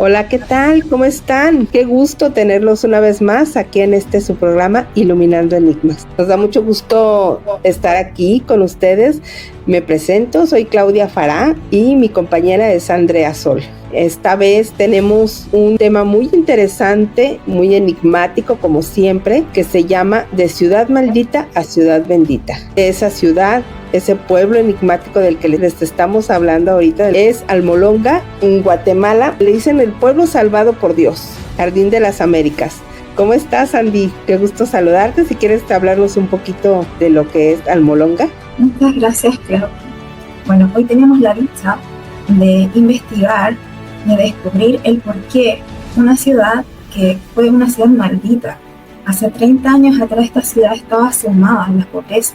Hola, ¿qué tal? ¿Cómo están? Qué gusto tenerlos una vez más aquí en su programa Iluminando Enigmas. Nos da mucho gusto estar aquí con ustedes. Me presento, soy Claudia Fará y mi compañera es Andrea Sol. Esta vez tenemos un tema muy interesante, muy enigmático como siempre, que se llama De Ciudad Maldita a Ciudad Bendita. Esa ciudad, ese pueblo enigmático del que les estamos hablando ahorita es Almolonga, en Guatemala. Le dicen el pueblo salvado por Dios, Jardín de las Américas. ¿Cómo estás, Andy? Qué gusto saludarte. Si quieres hablarnos un poquito de lo que es Almolonga. Muchas gracias, Claudia. Bueno, hoy tenemos la dicha de investigar y descubrir el por qué una ciudad que fue una ciudad maldita. Hace 30 años atrás esta ciudad estaba sumada en la pobreza,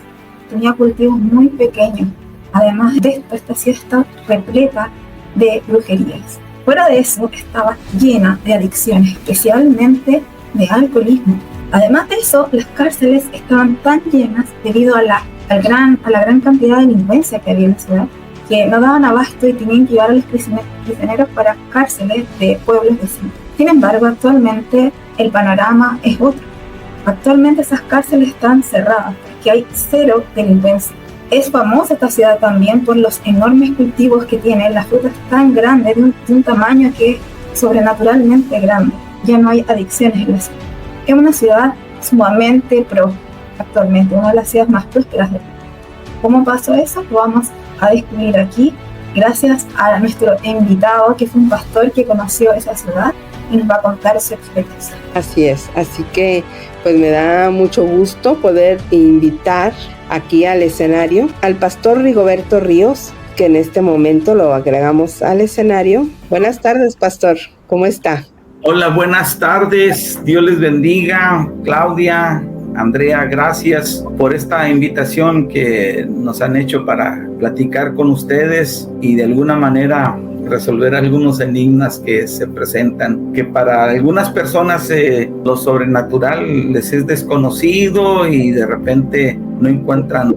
tenía cultivos muy pequeños. Además de esto, esta ciudad está repleta de brujerías. Fuera de eso, estaba llena de adicciones, especialmente de alcoholismo. Además de eso, las cárceles estaban tan llenas debido a la gran cantidad de delincuencia que había en la ciudad, que no daban abasto y tenían que llevar a los prisioneros para cárceles de pueblos vecinos. Sin embargo, actualmente el panorama es otro. Actualmente esas cárceles están cerradas, porque hay cero delincuencia. Es famosa esta ciudad también por los enormes cultivos que tiene, las frutas tan grandes, de un tamaño que es sobrenaturalmente grande. Ya no hay adicciones en la ciudad. Es una ciudad sumamente próspera actualmente, una de las ciudades más prósperas del mundo. ¿Cómo pasó eso? Lo vamos a descubrir aquí, gracias a nuestro invitado, que fue un pastor que conoció esa ciudad y nos va a contar su experiencia. Así es, así que pues me da mucho gusto poder invitar aquí al escenario al pastor Rigoberto Ríos, que en este momento lo agregamos al escenario. Buenas tardes, pastor, ¿cómo está? Hola, buenas tardes, Dios les bendiga. Claudia, Andrea, gracias por esta invitación que nos han hecho para platicar con ustedes y de alguna manera resolver algunos enigmas que se presentan, que para algunas personas lo sobrenatural les es desconocido y de repente no encuentran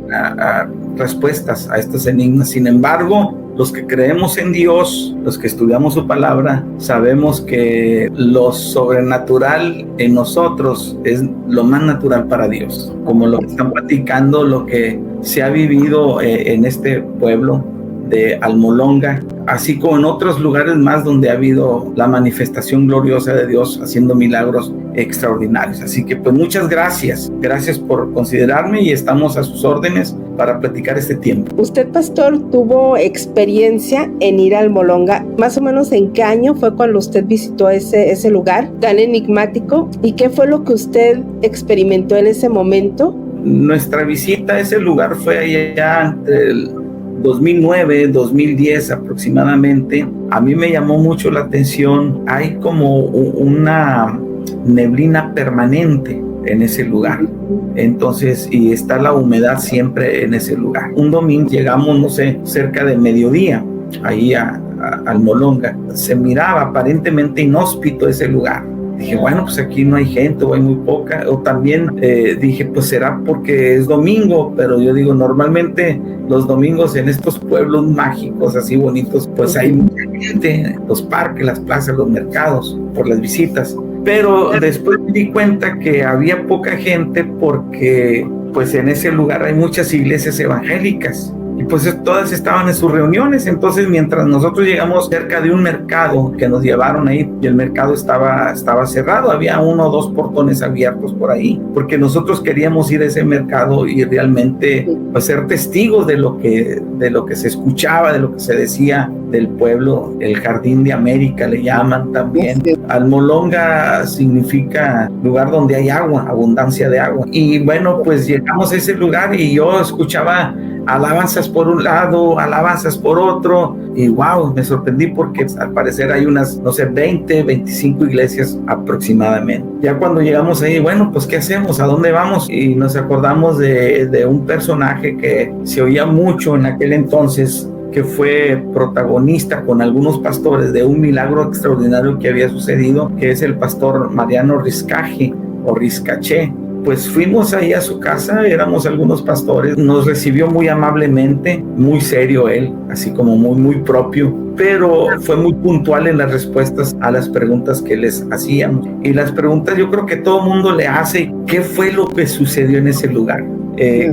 respuestas a estos enigmas. Sin embargo, los que creemos en Dios, los que estudiamos su palabra, sabemos que lo sobrenatural en nosotros es lo más natural para Dios, como lo que están platicando, lo que se ha vivido en este pueblo de Almolonga, así como en otros lugares más donde ha habido la manifestación gloriosa de Dios haciendo milagros extraordinarios. Así que pues muchas gracias por considerarme y estamos a sus órdenes para platicar este tiempo. Usted, pastor, tuvo experiencia en ir a Almolonga. Más o menos, ¿en qué año fue cuando usted visitó ese lugar tan enigmático? ¿Y qué fue lo que usted experimentó en ese momento? Nuestra visita a ese lugar fue allá entre el 2009, 2010 aproximadamente. A mí me llamó mucho la atención. Hay como una neblina permanente en ese lugar. Entonces, y está la humedad siempre en ese lugar. Un domingo llegamos, no sé, cerca de mediodía, ahí a Almolonga. Se miraba aparentemente inhóspito ese lugar. Dije, bueno, pues aquí no hay gente o hay muy poca. O también dije, pues será porque es domingo, pero yo digo, normalmente los domingos en estos pueblos mágicos así bonitos, pues hay mucha gente, los parques, las plazas, los mercados, por las visitas. Pero después me di cuenta que había poca gente porque pues en ese lugar hay muchas iglesias evangélicas. Y pues todas estaban en sus reuniones. Entonces, mientras nosotros llegamos cerca de un mercado que nos llevaron ahí, y el mercado estaba cerrado, había 1 o 2 portones abiertos por ahí, porque nosotros queríamos ir a ese mercado y realmente pues ser testigos de lo que se escuchaba, de lo que se decía del pueblo. El Jardín de América le llaman también. Almolonga significa lugar donde hay agua, abundancia de agua. Y bueno, pues llegamos a ese lugar y yo escuchaba alabanzas por un lado, alabanzas por otro, y wow, me sorprendí porque al parecer hay unas, no sé, 20, 25 iglesias aproximadamente. Ya cuando llegamos ahí, bueno, pues ¿qué hacemos? ¿A dónde vamos? Y nos acordamos de un personaje que se oía mucho en aquel entonces, que fue protagonista con algunos pastores de un milagro extraordinario que había sucedido, que es el pastor Mariano Riscaje o Riscaché, pues fuimos ahí a su casa, éramos algunos pastores, nos recibió muy amablemente, muy serio él, así como muy propio, pero fue muy puntual en las respuestas a las preguntas que les hacíamos. Y las preguntas yo creo que todo mundo le hace: ¿qué fue lo que sucedió en ese lugar?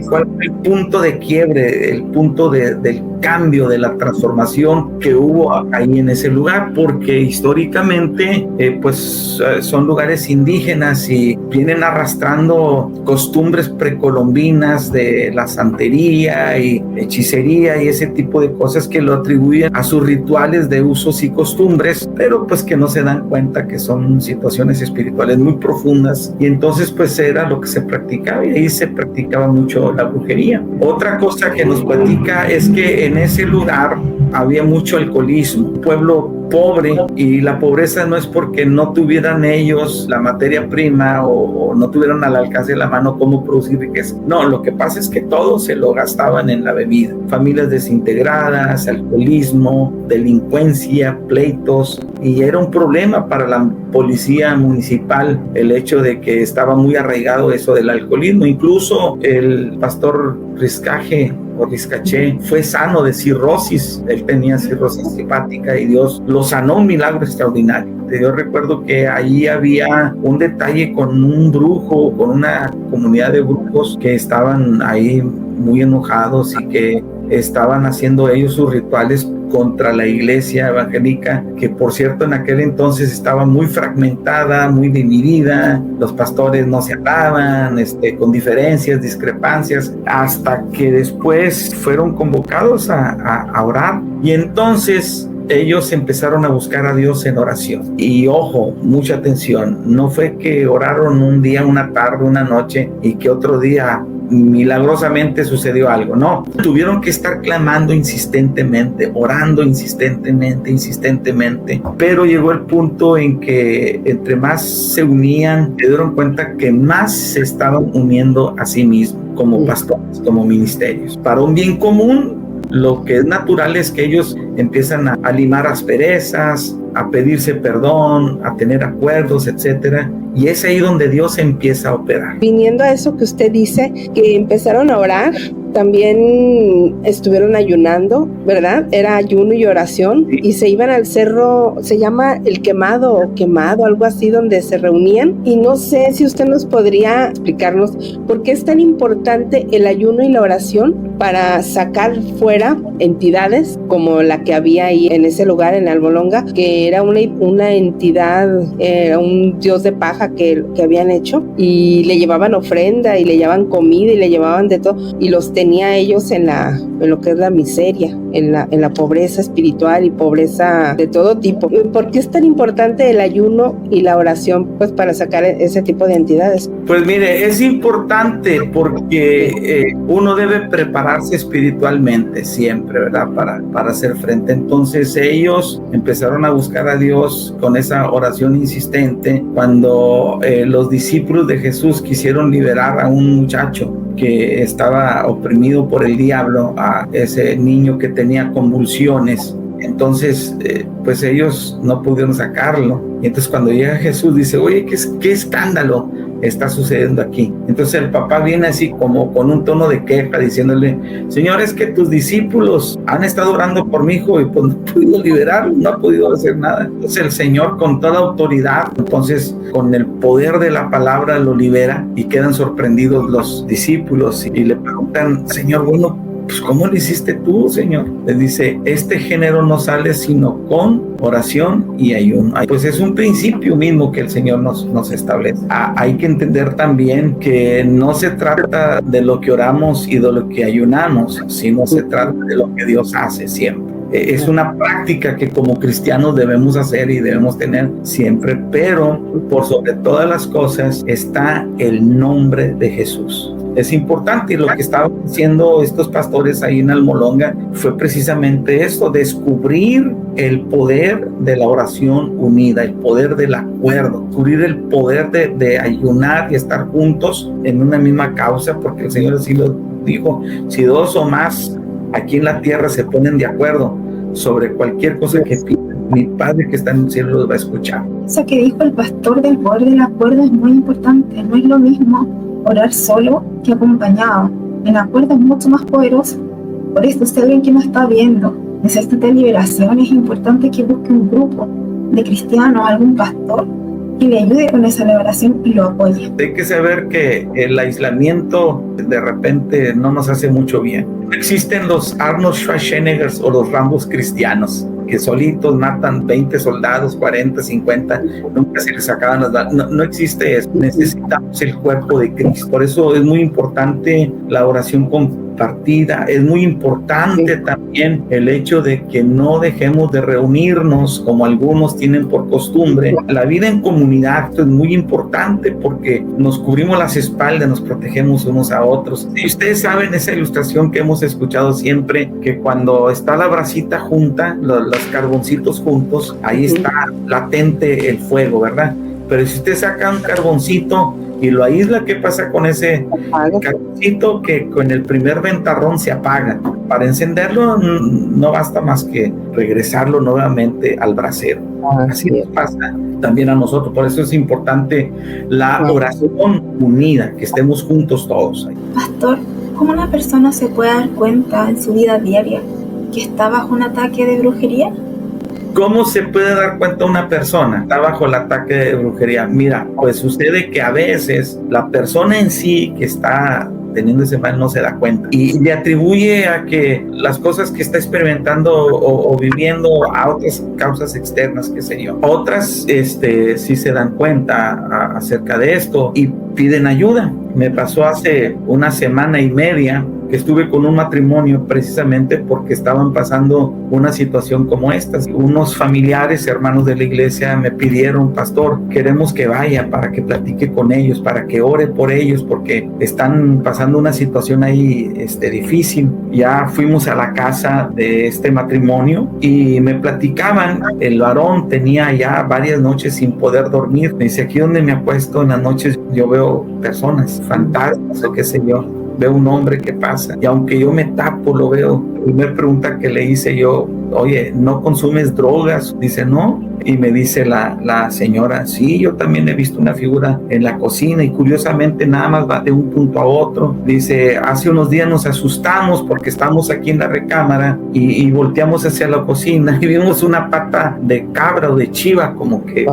¿Cuál fue el punto de quiebre, el punto del cambio, de la transformación que hubo ahí en ese lugar? Porque históricamente pues son lugares indígenas y vienen arrastrando costumbres precolombinas de la santería y hechicería y ese tipo de cosas que lo atribuyen a sus rituales de usos y costumbres, pero pues que no se dan cuenta que son situaciones espirituales muy profundas, y entonces pues era lo que se practicaba, y ahí se practicaba mucho la brujería. Otra cosa que nos platica es que en ese lugar había mucho alcoholismo, un pueblo pobre, y la pobreza no es porque no tuvieran ellos la materia prima o no tuvieran al alcance de la mano cómo producir riqueza. No, lo que pasa es que todo se lo gastaban en la bebida. Familias desintegradas, alcoholismo, delincuencia, pleitos, y era un problema para la policía municipal el hecho de que estaba muy arraigado eso del alcoholismo. Incluso el pastor Riscaje o Riscaché fue sano de cirrosis. Él tenía cirrosis hepática y Dios lo sanó, un milagro extraordinario. Yo recuerdo que ahí había un detalle con un brujo, con una comunidad de brujos que estaban ahí muy enojados y que estaban haciendo ellos sus rituales contra la iglesia evangélica, que por cierto en aquel entonces estaba muy fragmentada, muy dividida. Los pastores no se hablaban, con diferencias, discrepancias, hasta que después fueron convocados a orar, y entonces ellos empezaron a buscar a Dios en oración. Y ojo, mucha atención, no fue que oraron un día, una tarde, una noche y que otro día milagrosamente sucedió algo. No, tuvieron que estar clamando insistentemente, orando insistentemente, pero llegó el punto en que entre más se unían, se dieron cuenta que más se estaban uniendo a sí mismos como pastores, como ministerios, para un bien común. Lo que es natural es que ellos empiezan a limar asperezas, a pedirse perdón, a tener acuerdos, etcétera, y es ahí donde Dios empieza a operar. Viniendo a eso que usted dice, que empezaron a orar, también estuvieron ayunando, ¿verdad? Era ayuno y oración, sí. Y se iban al cerro, se llama El Quemado o Quemado, algo así, donde se reunían, y no sé si usted nos podría explicarnos por qué es tan importante el ayuno y la oración para sacar fuera entidades como la que había ahí en ese lugar, en Albolonga, que era una entidad, un dios de paja que habían hecho, y le llevaban ofrenda y le llevaban comida y le llevaban de todo, y los tenía ellos en lo que es la miseria, en la pobreza espiritual y pobreza de todo tipo. ¿Por qué es tan importante el ayuno y la oración, pues, para sacar ese tipo de entidades? Pues mire, es importante porque uno debe prepararse espiritualmente siempre, ¿verdad? Para hacer frente. Entonces ellos empezaron a buscar a Dios con esa oración insistente cuando los discípulos de Jesús quisieron liberar a un muchacho que estaba oprimido por el diablo, a ese niño que tenía convulsiones. Entonces, pues ellos no pudieron sacarlo. Y entonces cuando llega Jesús dice: oye, ¿qué escándalo está sucediendo aquí? Entonces el papá viene así como con un tono de queja, diciéndole: Señor, es que tus discípulos han estado orando por mi hijo y pues no he podido liberarlo, no ha podido hacer nada. Entonces el Señor, con toda autoridad, entonces con el poder de la palabra, lo libera, y quedan sorprendidos los discípulos y le preguntan: Señor, bueno, pues ¿cómo lo hiciste tú, Señor? Les dice: este género no sale sino con oración y ayuno. Pues es un principio mismo que el Señor nos establece. Hay que entender también que no se trata de lo que oramos y de lo que ayunamos, sino se trata de lo que Dios hace siempre. Es una práctica que como cristianos debemos hacer y debemos tener siempre, pero por sobre todas las cosas está el nombre de Jesús. Es importante, y lo que estaban haciendo estos pastores ahí en Albolonga fue precisamente esto: descubrir el poder de la oración unida, el poder del acuerdo, descubrir el poder de ayunar y estar juntos en una misma causa, porque el Señor así lo dijo: si dos o más aquí en la tierra se ponen de acuerdo sobre cualquier cosa que pidan, mi Padre que está en el cielo los va a escuchar. Eso que dijo el pastor del poder del acuerdo es muy importante. No es lo mismo orar solo que acompañado. El acuerdo es mucho más poderoso. Por esto, si alguien que no está viendo necesita liberación, es importante que busque un grupo de cristianos, algún pastor que le ayude con esa liberación y lo apoye. Hay que saber que el aislamiento de repente no nos hace mucho bien. No existen los Arnold Schwarzenegger o los Rambos cristianos que solitos matan 20 soldados, 40, 50, nunca se les acaban las balas. No existe eso. Necesitamos el cuerpo de Cristo. Por eso es muy importante la oración compartida. Es muy importante también el hecho de que no dejemos de reunirnos como algunos tienen por costumbre. La vida en comunidad es muy importante porque nos cubrimos las espaldas, nos protegemos unos a otros. Y ustedes saben esa ilustración que hemos escuchado siempre, que cuando está la brasita junta, los carboncitos juntos, ahí está latente el fuego, ¿verdad? Pero si usted saca un carboncito y lo aísla, ¿qué pasa con ese carboncito? Que con el primer ventarrón se apaga. Para encenderlo no basta más que regresarlo nuevamente al brasero. Así nos pasa también a nosotros. Por eso es importante la oración unida, que estemos juntos todos. Pastor, ¿cómo una persona se puede dar cuenta en su vida diaria que está bajo un ataque de brujería? ¿Cómo se puede dar cuenta una persona está bajo el ataque de brujería? Mira, pues sucede que a veces la persona en sí que está teniendo ese mal no se da cuenta y le atribuye a que las cosas que está experimentando o viviendo a otras causas externas, qué sé yo. Otras sí se dan cuenta acerca de esto y piden ayuda. Me pasó hace una semana y media que estuve con un matrimonio precisamente porque estaban pasando una situación como esta. Unos familiares, hermanos de la iglesia, me pidieron: pastor, queremos que vaya para que platique con ellos, para que ore por ellos, porque están pasando una situación ahí difícil. Ya fuimos a la casa de este matrimonio y me platicaban, el varón tenía ya varias noches sin poder dormir. Me dice: aquí donde me acuesto en las noches yo veo personas, fantasmas o qué sé yo. Veo un hombre que pasa y aunque yo me tapo lo veo. La primera pregunta que le hice yo: oye, ¿no consumes drogas? Dice: no. Y me dice la señora: sí, yo también he visto una figura en la cocina y curiosamente nada más va de un punto a otro. Dice: hace unos días nos asustamos porque estamos aquí en la recámara y volteamos hacia la cocina y vimos una pata de cabra o de chiva como que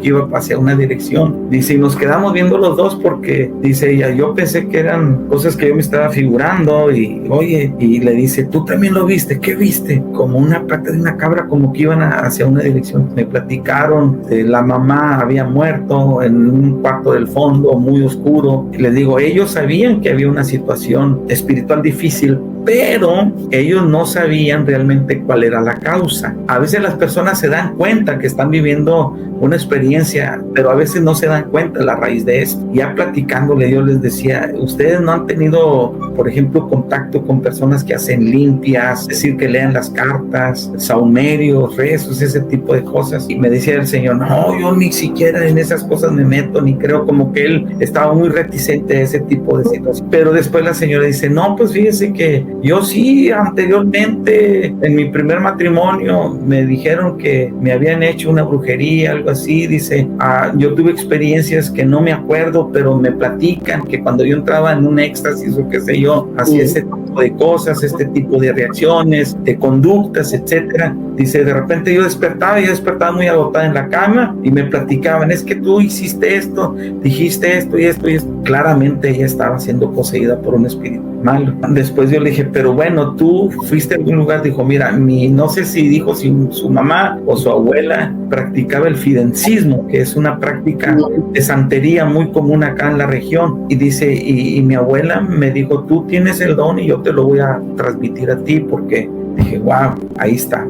iba hacia una dirección. Dice: y nos quedamos viendo los dos porque, dice ella, yo pensé que eran cosas que yo me estaba figurando. Y oye, y le dice: ¿tú también lo viste? ¿Qué viste? Como una pata de una cabra como que iban hacia una dirección. Me platicaron, la mamá había muerto en un cuarto del fondo muy oscuro. Y les digo, ellos sabían que había una situación espiritual difícil, pero ellos no sabían realmente cuál era la causa. A veces las personas se dan cuenta que están viviendo una experiencia, pero a veces no se dan cuenta de la raíz de esto. Ya platicándole, yo les decía: ustedes no han tenido, por ejemplo, contacto con personas que hacen limpias, es decir, que lean las cartas, saumerios, rezos, ese tipo de cosas. Y me decía el Señor: no, yo ni siquiera en esas cosas me meto, ni creo. Como que él estaba muy reticente a ese tipo de situaciones. Pero después la señora dice: no, pues fíjese que yo sí, anteriormente, en mi primer matrimonio, me dijeron que me habían hecho una brujería, algo así. Dice: yo tuve experiencias que no me acuerdo, pero me platican que cuando yo entraba en un éxtasis o qué sé yo, hacía ese tipo de cosas, este tipo de reacciones, de conductas, etcétera. Dice: de repente yo despertaba muy agotada en la cama y me platicaban: es que tú hiciste esto, dijiste esto y esto y esto. Claramente ella estaba siendo poseída por un espíritu malo. Después yo le dije: pero bueno, tú fuiste a algún lugar. Dijo: mira, no sé si dijo si su mamá o su abuela practicaba el fidencismo, que es una práctica de santería muy común acá en la región. Y dice, y mi abuela me dijo: tú tienes el don y yo te lo voy a transmitir a ti. Porque dije: wow, ahí está,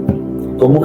cómo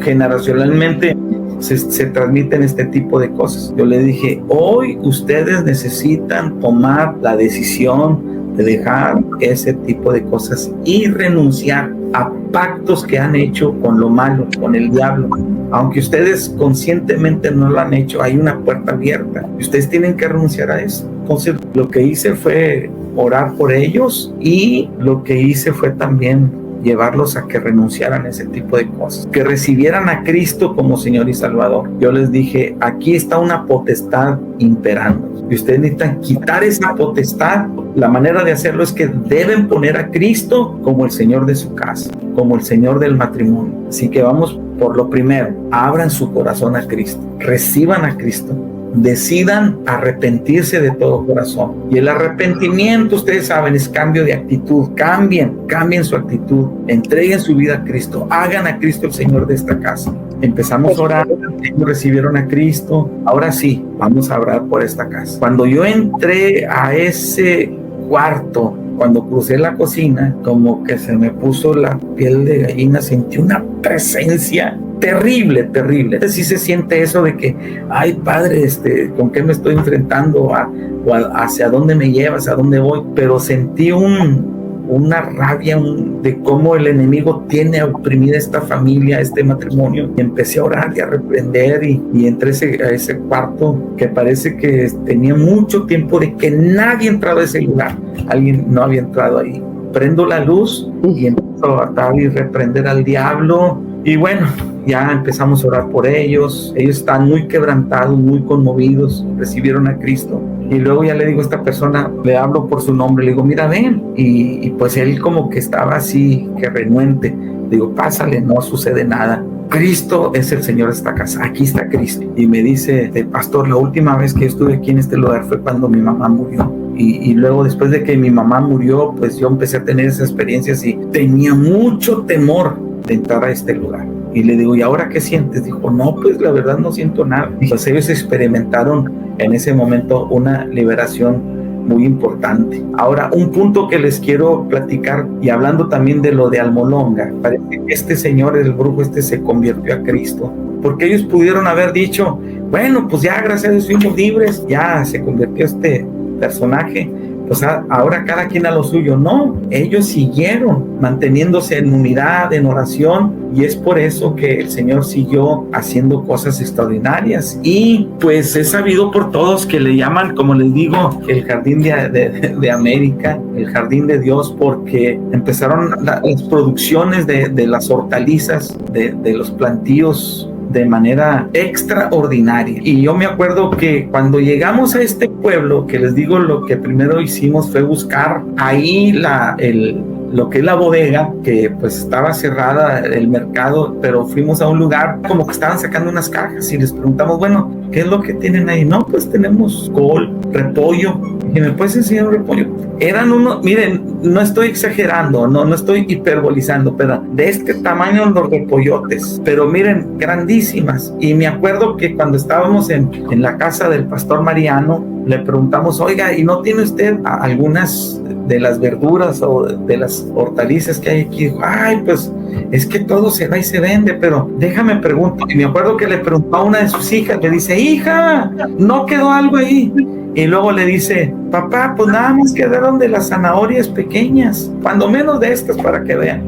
generacionalmente se transmiten este tipo de cosas. Yo le dije: hoy ustedes necesitan tomar la decisión de dejar ese tipo de cosas y renunciar a pactos que han hecho con lo malo, con el diablo. Aunque ustedes conscientemente no lo han hecho, hay una puerta abierta y ustedes tienen que renunciar a eso. Entonces lo que hice fue orar por ellos y lo que hice fue también llevarlos a que renunciaran a ese tipo de cosas, que recibieran a Cristo como Señor y Salvador. Yo les dije, aquí está una potestad imperando y ustedes necesitan quitar esa potestad. La manera de hacerlo es que deben poner a Cristo como el Señor de su casa, como el Señor del matrimonio. Así que vamos por lo primero, abran su corazón a Cristo, reciban a Cristo, decidan arrepentirse de todo corazón. Y el arrepentimiento, ustedes saben, es cambio de actitud. Cambien su actitud, entreguen su vida a Cristo, hagan a Cristo el Señor de esta casa. Empezamos a orar, ellos recibieron a Cristo. Ahora sí, vamos a orar por esta casa. Cuando yo entré a ese cuarto, cuando crucé la cocina, como que se me puso la piel de gallina, sentí una presencia terrible, terrible. Sí se siente eso de que, ay Padre, ¿con qué me estoy enfrentando? O hacia dónde me llevas, a dónde voy. Pero sentí una rabia de cómo el enemigo tiene oprimida esta familia, este matrimonio. Y empecé a orar y a reprender y entré a ese cuarto que parece que tenía mucho tiempo de que nadie entraba a ese lugar. Alguien no había entrado ahí. Prendo la luz y empiezo a atar y reprender al diablo. Y bueno, ya empezamos a orar por ellos. Ellos están muy quebrantados, muy conmovidos, recibieron a Cristo. Y luego ya le digo a esta persona, le hablo por su nombre, le digo, mira, ven. Y pues él como que estaba así, que renuente. Digo, pásale, no sucede nada. Cristo es el Señor de esta casa, aquí está Cristo. Y me dice, pastor, la última vez que yo estuve aquí en este lugar fue cuando mi mamá murió. Y luego después de que mi mamá murió, pues yo empecé a tener esas experiencias y tenía mucho temor de entrar a este lugar. Y le digo, ¿y ahora qué sientes? Dijo, no, pues la verdad no siento nada. Pues ellos experimentaron en ese momento una liberación muy importante. Ahora, un punto que les quiero platicar, y hablando también de lo de Almolonga, parece que este señor, el brujo se convirtió a Cristo, porque ellos pudieron haber dicho, bueno, pues ya gracias a Dios fuimos libres, ya se convirtió este personaje, pues ahora cada quien a lo suyo. No, ellos siguieron manteniéndose en unidad, en oración, y es por eso que el Señor siguió haciendo cosas extraordinarias. Y pues es sabido por todos que le llaman, como les digo, el jardín de América, el jardín de Dios, porque empezaron las producciones de las hortalizas, de los plantíos de manera extraordinaria. Y yo me acuerdo que cuando llegamos a este pueblo, que les digo, lo que primero hicimos fue buscar ahí lo que es la bodega, que pues estaba cerrada el mercado, pero fuimos a un lugar como que estaban sacando unas cajas y les preguntamos, bueno, ¿qué es lo que tienen ahí? No, pues tenemos col, repollo. ¿Y me puedes enseñar un repollo? Eran miren, no estoy exagerando, no estoy hiperbolizando, pero de este tamaño los repollotes, pero miren, grandísimas. Y me acuerdo que cuando estábamos en la casa del pastor Mariano, le preguntamos, oiga, ¿y no tiene usted algunas de las verduras o de las hortalizas que hay aquí? Dijo, ay, pues es que todo se da y se vende, pero déjame preguntar. Y me acuerdo que le preguntó a una de sus hijas, le dice, hija, ¿no quedó algo ahí? Y luego le dice, papá, pues nada más quedaron de las zanahorias pequeñas, cuando menos de estas para que vean.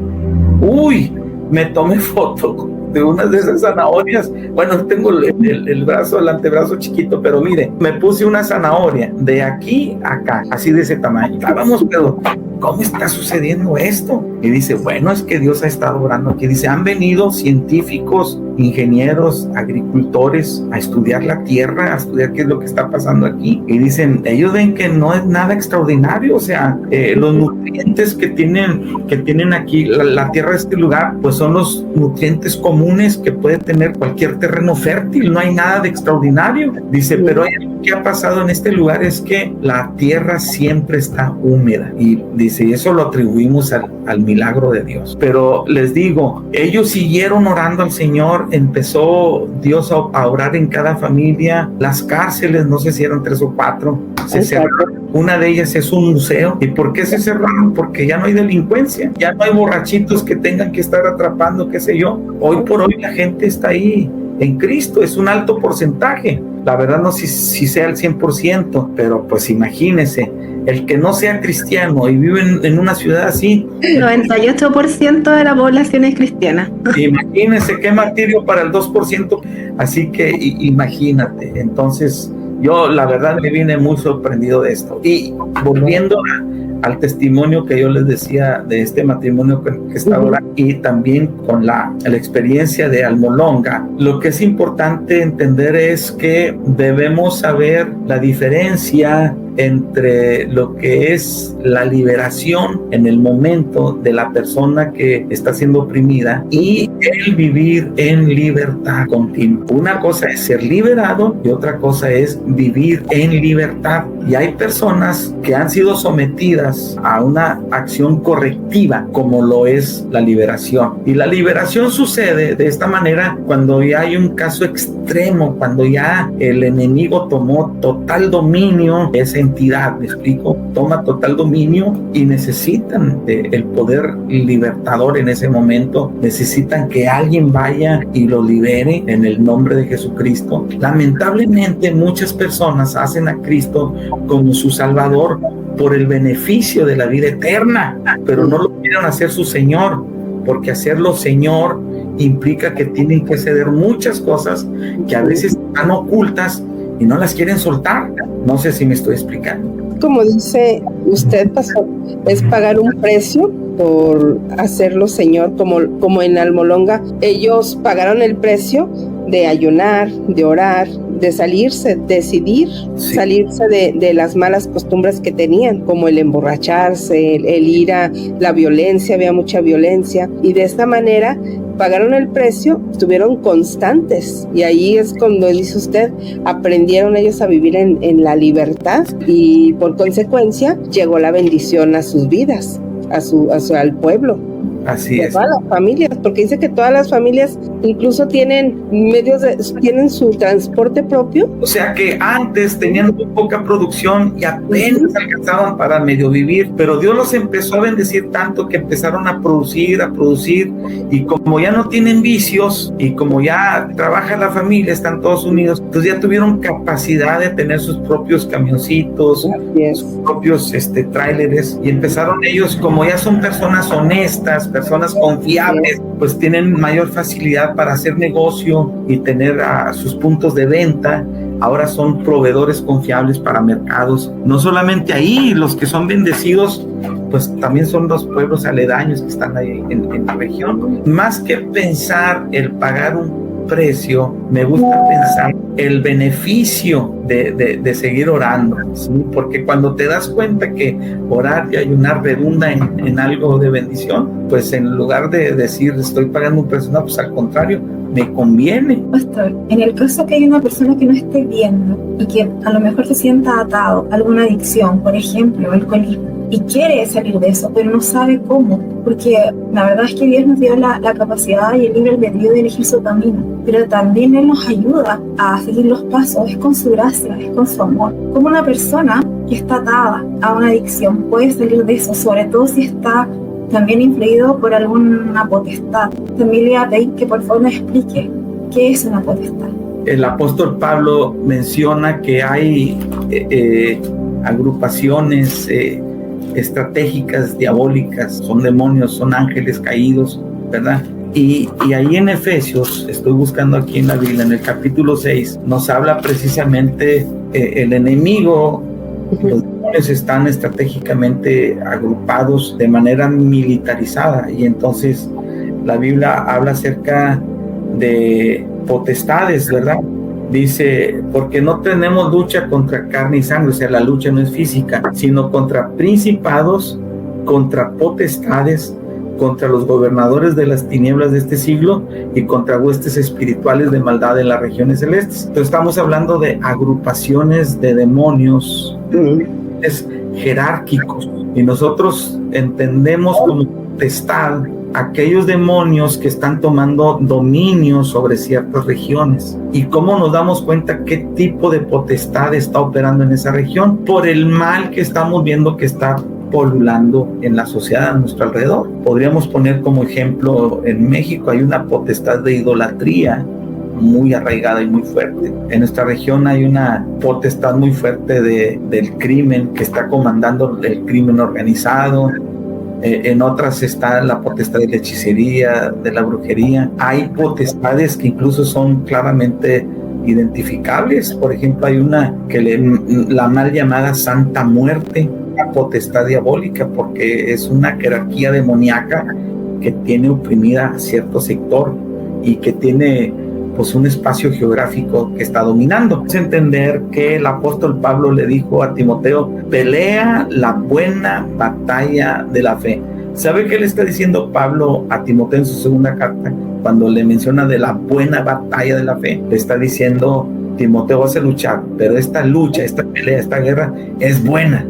Uy, me tomé foto de unas de esas zanahorias. Bueno, tengo el brazo, el antebrazo chiquito, pero mire, me puse una zanahoria de aquí a acá, así de ese tamaño. Estábamos, pero ¿cómo está sucediendo esto? Y dice, bueno, es que Dios ha estado obrando aquí. Dice, han venido científicos, ingenieros, agricultores a estudiar la tierra, a estudiar qué es lo que está pasando aquí. Y dicen, ellos ven que no es nada extraordinario, o sea, los nutrientes que tienen aquí la tierra de este lugar, pues son los nutrientes comunes que puede tener cualquier terreno fértil, no hay nada de extraordinario. Dice, pero algo que ha pasado en este lugar es que la tierra siempre está húmeda. Y dice, y eso lo atribuimos al milagro de Dios. Pero les digo, ellos siguieron orando al Señor, empezó Dios a orar en cada familia. Las cárceles, no sé si eran 3 o 4, se cerraron. Una de ellas es un museo. ¿Y por qué se cerraron? Porque ya no hay delincuencia, ya no hay borrachitos que tengan que estar atrapando, qué sé yo. Hoy por hoy la gente está ahí en Cristo, es un alto porcentaje. La verdad no sé si sea el 100%, pero pues imagínese, el que no sea cristiano y vive en una ciudad así. 98% de la población es cristiana. Imagínese qué martirio para el 2%. Así que imagínate. Entonces, yo la verdad me vine muy sorprendido de esto. Y volviendo al testimonio que yo les decía de este matrimonio que está ahora, y también con la experiencia de Almolonga, lo que es importante entender es que debemos saber la diferencia entre lo que es la liberación en el momento de la persona que está siendo oprimida y el vivir en libertad continua. Una cosa es ser liberado y otra cosa es vivir en libertad. Y hay personas que han sido sometidas a una acción correctiva como lo es la liberación. Y la liberación sucede de esta manera cuando ya hay un caso extremo, cuando ya el enemigo tomó total dominio de esa entidad, ¿me explico? Toma total dominio y necesitan el poder libertador en ese momento, necesitan que alguien vaya y lo libere en el nombre de Jesucristo. Lamentablemente muchas personas hacen a Cristo como su Salvador por el beneficio de la vida eterna, pero no lo quieren hacer su Señor, porque hacerlo Señor implica que tienen que ceder muchas cosas que a veces están ocultas y no las quieren soltar. No sé si me estoy explicando. Como dice usted, pastor, es pagar un precio por hacerlo Señor, como en Almolonga. Ellos pagaron el precio de ayunar, de orar, de decidir salirse de las malas costumbres que tenían, como el emborracharse, el ir a la violencia, había mucha violencia, y de esta manera pagaron el precio, estuvieron constantes, y ahí es cuando dice usted, aprendieron ellos a vivir en la libertad, y por consecuencia llegó la bendición a sus vidas, al pueblo. Así es. Todas las familias, porque dice que todas las familias incluso tienen tienen su transporte propio. O sea que antes tenían muy poca producción y apenas alcanzaban para medio vivir, pero Dios los empezó a bendecir tanto que empezaron a producir, y como ya no tienen vicios y como ya trabaja la familia, están todos unidos, entonces ya tuvieron capacidad de tener sus propios camioncitos, sus propios tráileres, y empezaron ellos, como ya son personas honestas, personas confiables, pues tienen mayor facilidad para hacer negocio y tener sus puntos de venta. Ahora son proveedores confiables para mercados. No solamente ahí, los que son bendecidos, pues también son los pueblos aledaños que están ahí en la región. Más que pensar el pagar un precio, me gusta pensar el beneficio de seguir orando, ¿sí? Porque cuando te das cuenta que orar y ayunar redunda en algo de bendición, pues en lugar de decir estoy pagando un precio, no, pues al contrario, me conviene. Pastor, en el caso que hay una persona que no esté viendo y que a lo mejor se sienta atado a alguna adicción, por ejemplo, alcoholismo, y quiere salir de eso, pero no sabe cómo, porque la verdad es que Dios nos dio la capacidad y el libre albedrío de elegir su camino, pero también Él nos ayuda a seguir los pasos, es con su gracia, es con su amor. Como una persona que está atada a una adicción puede salir de eso, sobre todo si está también influido por alguna potestad. También le voy a pedir que por favor nos explique qué es una potestad. El apóstol Pablo menciona que hay agrupaciones estratégicas, diabólicas, son demonios, son ángeles caídos, ¿verdad? Y ahí en Efesios, estoy buscando aquí en la Biblia, en el capítulo 6, nos habla precisamente el enemigo. Los demonios están estratégicamente agrupados de manera militarizada, y entonces la Biblia habla acerca de potestades, ¿verdad? Dice, porque no tenemos lucha contra carne y sangre, o sea, la lucha no es física, sino contra principados, contra potestades, contra los gobernadores de las tinieblas de este siglo y contra huestes espirituales de maldad en las regiones celestes. Entonces estamos hablando de agrupaciones de demonios jerárquicos, y nosotros entendemos como potestad aquellos demonios que están tomando dominio sobre ciertas regiones. ¿Y cómo nos damos cuenta qué tipo de potestad está operando en esa región? Por el mal que estamos viendo que está polulando en la sociedad a nuestro alrededor. Podríamos poner como ejemplo, en México hay una potestad de idolatría muy arraigada y muy fuerte. En nuestra región hay una potestad muy fuerte del crimen que está comandando el crimen organizado. En otras está la potestad de la hechicería, de la brujería. Hay potestades que incluso son claramente identificables. Por ejemplo, hay una que la mal llamada Santa Muerte, una potestad diabólica, porque es una jerarquía demoníaca que tiene oprimida a cierto sector y que tiene pues un espacio geográfico que está dominando. Es entender que el apóstol Pablo le dijo a Timoteo: pelea la buena batalla de la fe. ¿Sabe qué le está diciendo Pablo a Timoteo en su segunda carta? Cuando le menciona de la buena batalla de la fe, le está diciendo: Timoteo, vas a luchar, pero esta lucha, esta pelea, esta guerra es buena.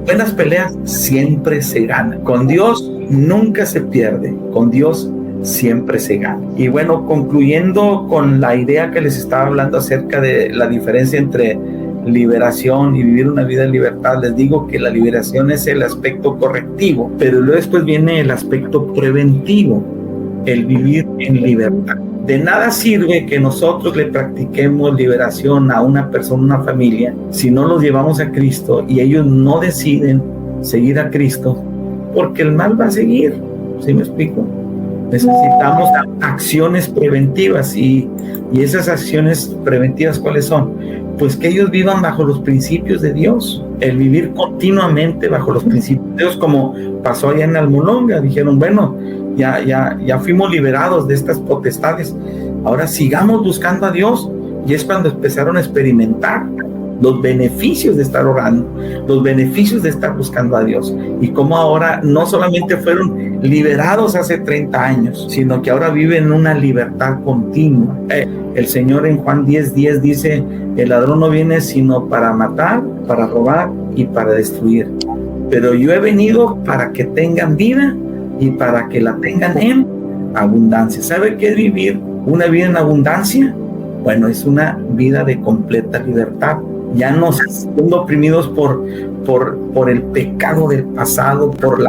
Buenas peleas siempre se ganan. Con Dios nunca se pierde, con Dios siempre se gana. Y bueno, concluyendo con la idea que les estaba hablando acerca de la diferencia entre liberación y vivir una vida en libertad, les digo que la liberación es el aspecto correctivo, pero luego después viene el aspecto preventivo, el vivir en libertad. De nada sirve que nosotros le practiquemos liberación a una persona, una familia, si no los llevamos a Cristo y ellos no deciden seguir a Cristo, porque el mal va a seguir. ¿Sí me explico? Necesitamos acciones preventivas y esas acciones preventivas, ¿cuáles son? Pues que ellos vivan bajo los principios de Dios, el vivir continuamente bajo los principios de Dios, como pasó allá en Almolonga. Dijeron, bueno, ya fuimos liberados de estas potestades, ahora sigamos buscando a Dios. Y es cuando empezaron a experimentar los beneficios de estar orando, los beneficios de estar buscando a Dios, y cómo ahora no solamente fueron liberados hace 30 años, sino que ahora viven en una libertad continua. El Señor en Juan 10:10 dice: el ladrón no viene sino para matar, para robar y para destruir, pero yo he venido para que tengan vida y para que la tengan en abundancia. ¿Sabe qué es vivir una vida en abundancia? Bueno, es una vida de completa libertad. Ya no siendo oprimidos por el pecado del pasado, por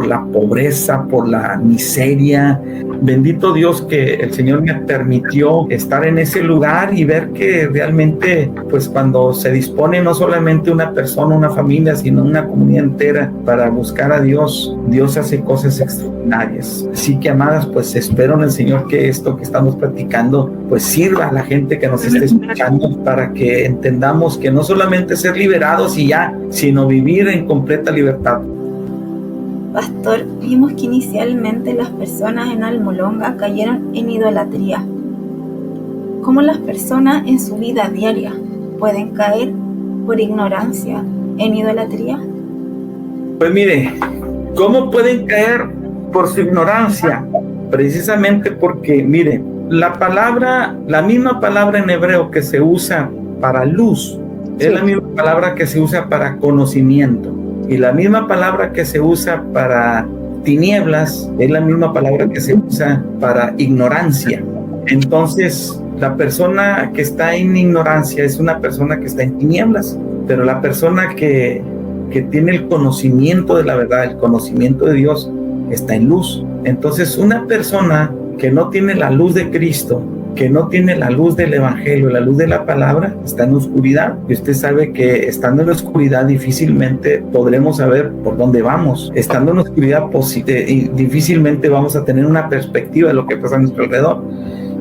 la pobreza, por la miseria. Bendito Dios que el Señor me permitió estar en ese lugar y ver que realmente, pues cuando se dispone no solamente una persona, una familia, sino una comunidad entera para buscar a Dios, Dios hace cosas extraordinarias. Así que, amadas, pues espero en el Señor que esto que estamos platicando pues sirva a la gente que nos esté escuchando, para que entendamos que no solamente ser liberados y ya, sino vivir en completa libertad. Pastor, vimos que inicialmente las personas en Almolonga cayeron en idolatría. ¿Cómo las personas en su vida diaria pueden caer por ignorancia en idolatría? Pues mire, ¿cómo pueden caer por su ignorancia? Precisamente porque, mire, la misma palabra en hebreo que se usa para luz, es la misma palabra que se usa para conocimiento. Y la misma palabra que se usa para tinieblas es la misma palabra que se usa para ignorancia. Entonces, la persona que está en ignorancia es una persona que está en tinieblas, pero la persona que tiene el conocimiento de la verdad, el conocimiento de Dios, está en luz. Entonces, una persona que no tiene la luz de Cristo, que no tiene la luz del Evangelio, la luz de la palabra, está en oscuridad. Y usted sabe que estando en la oscuridad difícilmente podremos saber por dónde vamos. Estando en la oscuridad difícilmente vamos a tener una perspectiva de lo que pasa a nuestro alrededor.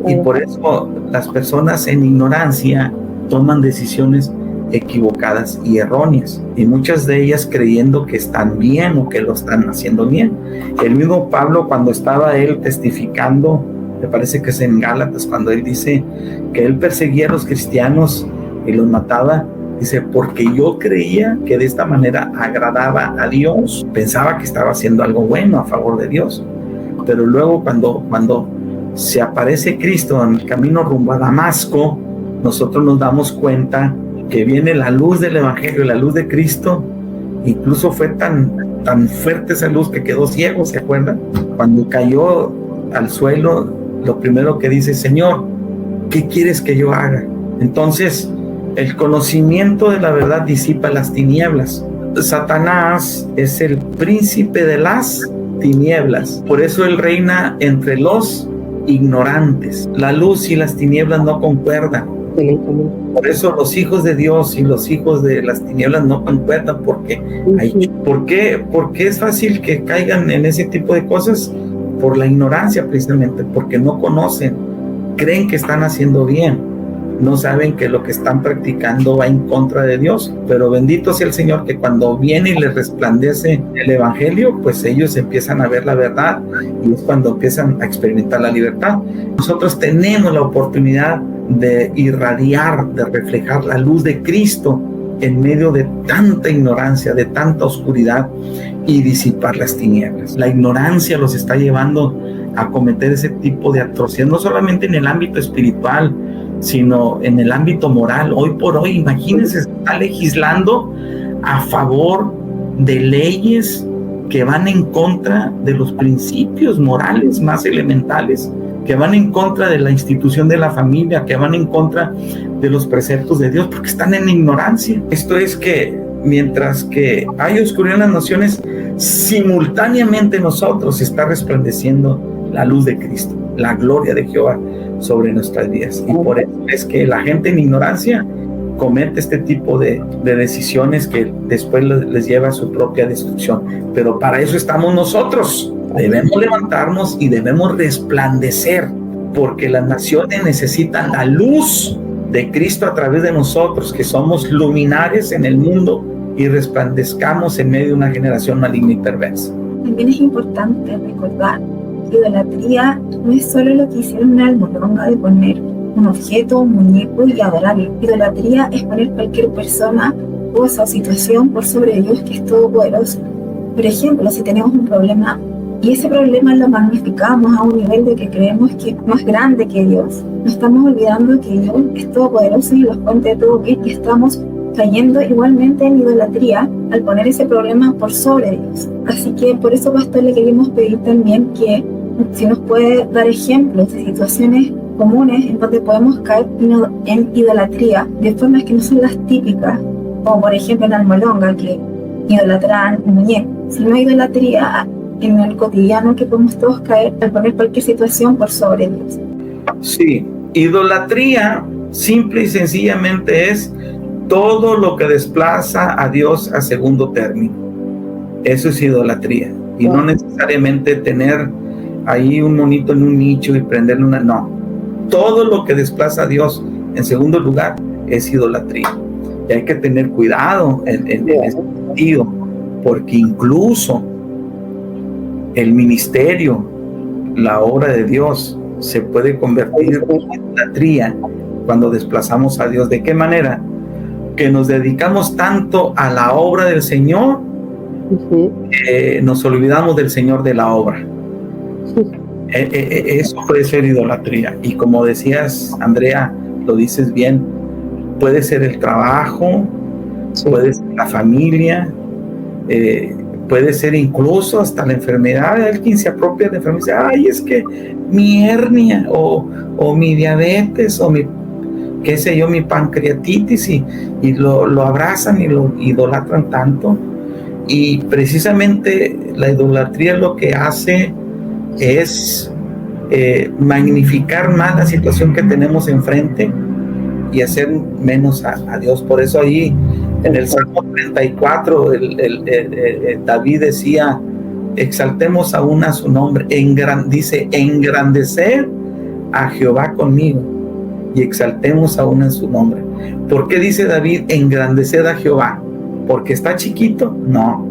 Y por eso las personas en ignorancia toman decisiones equivocadas y erróneas, y muchas de ellas creyendo que están bien o que lo están haciendo bien. El mismo Pablo, cuando estaba él testificando, me parece que es en Gálatas, cuando él dice que él perseguía a los cristianos y los mataba, dice: porque yo creía que de esta manera agradaba a Dios, pensaba que estaba haciendo algo bueno a favor de Dios. Pero luego cuando se aparece Cristo en el camino rumbo a Damasco, nosotros nos damos cuenta que viene la luz del Evangelio, la luz de Cristo. Incluso fue tan fuerte esa luz que quedó ciego, ¿se acuerdan? Cuando cayó al suelo, lo primero que dice: Señor, ¿qué quieres que yo haga? Entonces, el conocimiento de la verdad disipa las tinieblas. Satanás es el príncipe de las tinieblas, por eso él reina entre los ignorantes. La luz y las tinieblas no concuerdan. Por eso los hijos de Dios y los hijos de las tinieblas no concuerdan. ¿Por qué es fácil que caigan en ese tipo de cosas? Por la ignorancia, precisamente, porque no conocen, creen que están haciendo bien, no saben que lo que están practicando va en contra de Dios, pero bendito sea el Señor que cuando viene y les resplandece el Evangelio, pues ellos empiezan a ver la verdad y es cuando empiezan a experimentar la libertad. Nosotros tenemos la oportunidad de irradiar, de reflejar la luz de Cristo en medio de tanta ignorancia, de tanta oscuridad, y disipar las tinieblas. La ignorancia los está llevando a cometer ese tipo de atrocidades, no solamente en el ámbito espiritual, sino en el ámbito moral. Hoy por hoy, imagínense, se está legislando a favor de leyes que van en contra de los principios morales más elementales, que van en contra de la institución de la familia, que van en contra de los preceptos de Dios, porque están en ignorancia. Esto es que mientras que hay oscuridad en las naciones, simultáneamente nosotros está resplandeciendo la luz de Cristo, la gloria de Jehová sobre nuestras vidas. Y por eso es que la gente en ignorancia comete este tipo de decisiones que después les lleva a su propia destrucción. Pero para eso estamos nosotros. Debemos levantarnos y debemos resplandecer, porque las naciones necesitan la luz de Cristo a través de nosotros, que somos luminares en el mundo y resplandezcamos en medio de una generación maligna y perversa. También es importante recordar que idolatría no es solo lo que hicieron en Almolonga de poner un objeto, un muñeco y adorarlo. Idolatría es poner cualquier persona, cosa o situación por sobre Dios, que es todopoderoso. Por ejemplo, si tenemos un problema y ese problema lo magnificamos a un nivel de que creemos que es más grande que Dios, nos estamos olvidando que Dios es todopoderoso y los fuente de todo bien, y estamos cayendo igualmente en idolatría al poner ese problema por sobre Dios. Así que por eso, pastor, le queríamos pedir también que si nos puede dar ejemplos de situaciones comunes en donde podemos caer en idolatría de formas que no son las típicas, como por ejemplo en Almolonga, que idolatran un muñeco, sino idolatría en el cotidiano que podemos todos caer al poner cualquier situación por sobre Dios. Sí, idolatría simple y sencillamente es todo lo que desplaza a Dios a segundo término. Eso es idolatría. Y no necesariamente tener ahí un monito en un nicho y prenderle una... No. Todo lo que desplaza a Dios en segundo lugar es idolatría. Y hay que tener cuidado en ese sentido, porque incluso el ministerio, la obra de Dios, se puede convertir en idolatría cuando desplazamos a Dios. ¿De qué manera? Que nos dedicamos tanto a la obra del Señor, nos olvidamos del Señor de la obra. Eso puede ser idolatría. Y como decías, Andrea, lo dices bien, puede ser el trabajo, puede ser la familia, puede ser incluso hasta la enfermedad. Alguien se apropia de la enfermedad y dice, ay, es que mi hernia o mi diabetes o mi, qué sé yo, mi pancreatitis, y lo abrazan y lo idolatran tanto. Y precisamente la idolatría lo que hace es magnificar más la situación que tenemos enfrente y hacer menos a Dios. Por eso ahí en el Salmo 34 David decía, exaltemos aún a su nombre, dice, engrandecer a Jehová conmigo y exaltemos aún en su nombre. ¿Por qué dice David engrandecer a Jehová? ¿Porque está chiquito? No.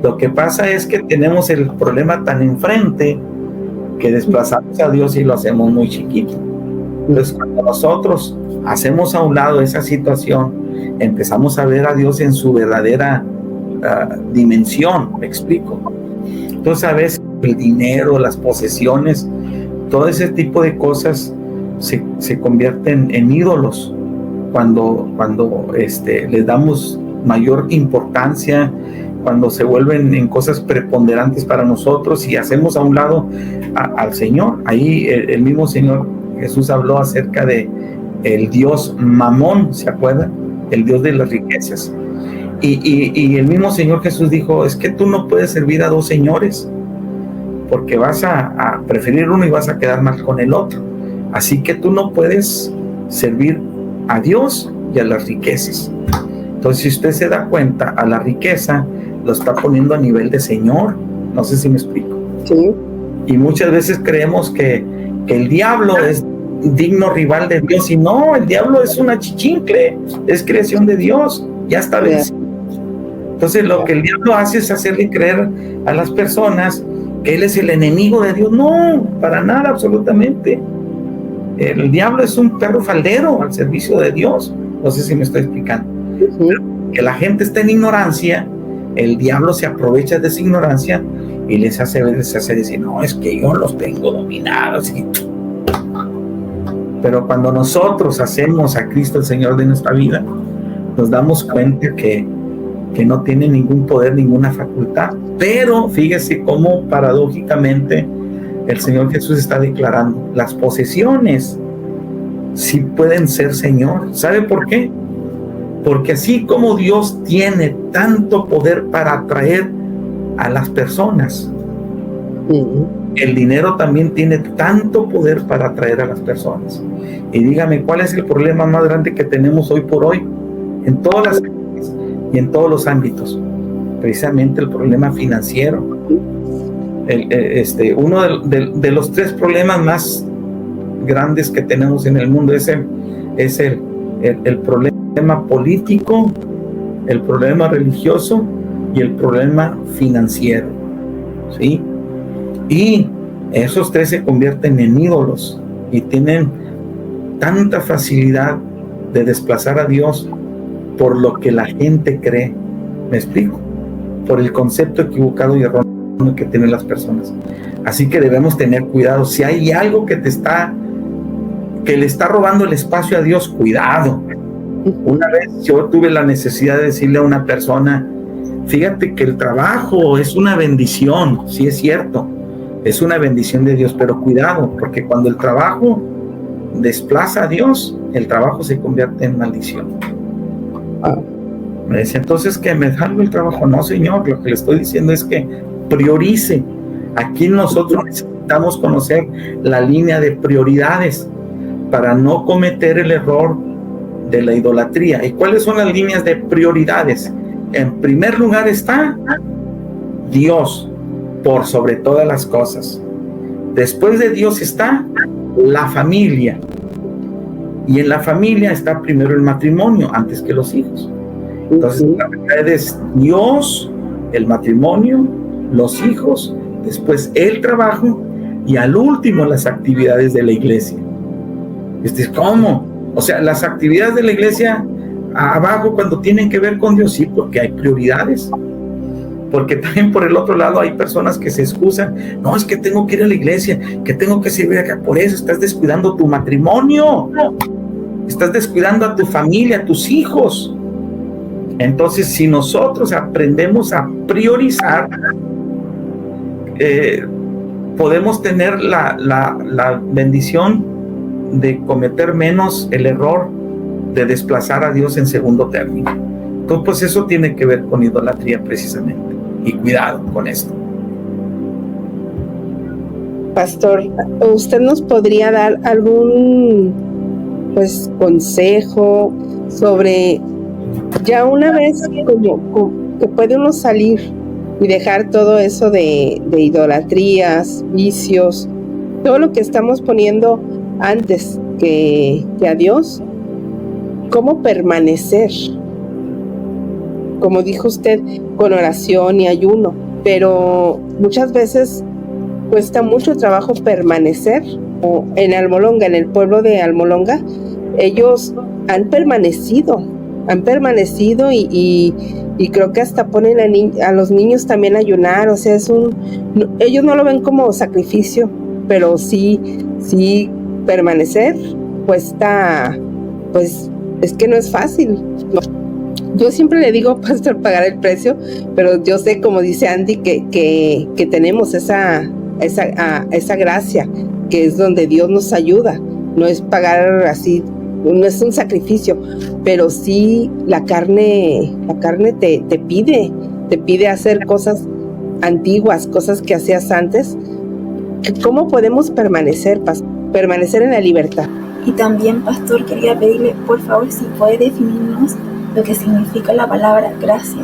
Lo que pasa es que tenemos el problema tan enfrente que desplazamos a Dios y lo hacemos muy chiquito. Entonces, cuando nosotros hacemos a un lado esa situación, empezamos a ver a Dios en su verdadera dimensión. ¿Me explico? Entonces, a veces el dinero, las posesiones, todo ese tipo de cosas se convierten en ídolos cuando les damos mayor importancia, cuando se vuelven en cosas preponderantes para nosotros y hacemos a un lado al Señor. Ahí el mismo Señor Jesús habló acerca de el Dios Mamón, ¿se acuerdan? El Dios de las riquezas. Y el mismo Señor Jesús dijo, es que tú no puedes servir a dos señores, porque vas a preferir uno y vas a quedar mal con el otro. Así que tú no puedes servir a Dios y a las riquezas. Entonces, si usted se da cuenta, a la riqueza lo está poniendo a nivel de Señor. No sé si me explico. Sí. Y muchas veces creemos que el diablo es digno rival de Dios. Y no, el diablo es una chichincle, es creación de Dios, ya está vencido. Entonces lo que el diablo hace es hacerle creer a las personas que él es el enemigo de Dios. No, para nada, absolutamente. El diablo es un perro faldero al servicio de Dios. No sé si me estoy explicando. Que la gente está en ignorancia, el diablo se aprovecha de esa ignorancia y les hace decir, no, es que yo los tengo dominados. Pero cuando nosotros hacemos a Cristo el Señor de nuestra vida, nos damos cuenta que no tiene ningún poder, ninguna facultad. Pero fíjese cómo paradójicamente el Señor Jesús está declarando, las posesiones sí pueden ser Señor. ¿Sabe por qué? Porque así como Dios tiene tanto poder para atraer a las personas, el dinero también tiene tanto poder para atraer a las personas. Y dígame, ¿cuál es el problema más grande que tenemos hoy por hoy? En todas las áreas y en todos los ámbitos. Precisamente el problema financiero. Uno de los tres problemas más grandes que tenemos en el mundo es el problema político, el problema religioso y el problema financiero, ¿sí? Y esos tres se convierten en ídolos y tienen tanta facilidad de desplazar a Dios por lo que la gente cree. ¿Me explico? Por el concepto equivocado y erróneo que tienen las personas. Así que debemos tener cuidado. Si hay algo que le está robando el espacio a Dios, cuidado. Una vez yo tuve la necesidad de decirle a una persona, fíjate que el trabajo es una bendición, sí es cierto, es una bendición de Dios, pero cuidado, porque cuando el trabajo desplaza a Dios, el trabajo se convierte en maldición. Me decía, entonces que me salgo el trabajo. No, señor, lo que le estoy diciendo es que priorice. Aquí nosotros necesitamos conocer la línea de prioridades para no cometer el error de la idolatría. ¿Y cuáles son las líneas de prioridades? En primer lugar está Dios por sobre todas las cosas. Después de Dios está la familia. Y en la familia está primero el matrimonio antes que los hijos. Entonces la verdad es Dios, el matrimonio, los hijos, después el trabajo y al último las actividades de la iglesia. ¿Cómo? O sea, las actividades de la iglesia abajo cuando tienen que ver con Dios, sí, porque hay prioridades. Porque también por el otro lado hay personas que se excusan, no, es que tengo que ir a la iglesia, que tengo que servir acá, por eso estás descuidando tu matrimonio, estás descuidando a tu familia, a tus hijos. Entonces, si nosotros aprendemos a priorizar, podemos tener la bendición de cometer menos el error de desplazar a Dios en segundo término. Entonces, pues eso tiene que ver con idolatría precisamente. Y cuidado con esto. Pastor, ¿usted nos podría dar algún consejo sobre ya una vez como que puede uno salir y dejar todo eso de idolatrías, vicios, todo lo que estamos poniendo antes que a Dios? ¿Cómo permanecer? Como dijo usted, con oración y ayuno, pero muchas veces cuesta mucho trabajo permanecer. O en Almolonga, en el pueblo de Almolonga, ellos han permanecido y creo que hasta ponen a los niños también a ayunar. O sea, ellos no lo ven como sacrificio, pero sí permanecer cuesta, pues es que no es fácil. Yo siempre le digo, pastor, pagar el precio, pero yo sé, como dice Andy, que tenemos esa gracia, que es donde Dios nos ayuda. No es pagar así, no es un sacrificio, pero sí la carne te pide hacer cosas antiguas, cosas que hacías antes. ¿Cómo podemos permanecer en la libertad? Y también, pastor, quería pedirle, por favor, si puede definirnos lo que significa la palabra gracia.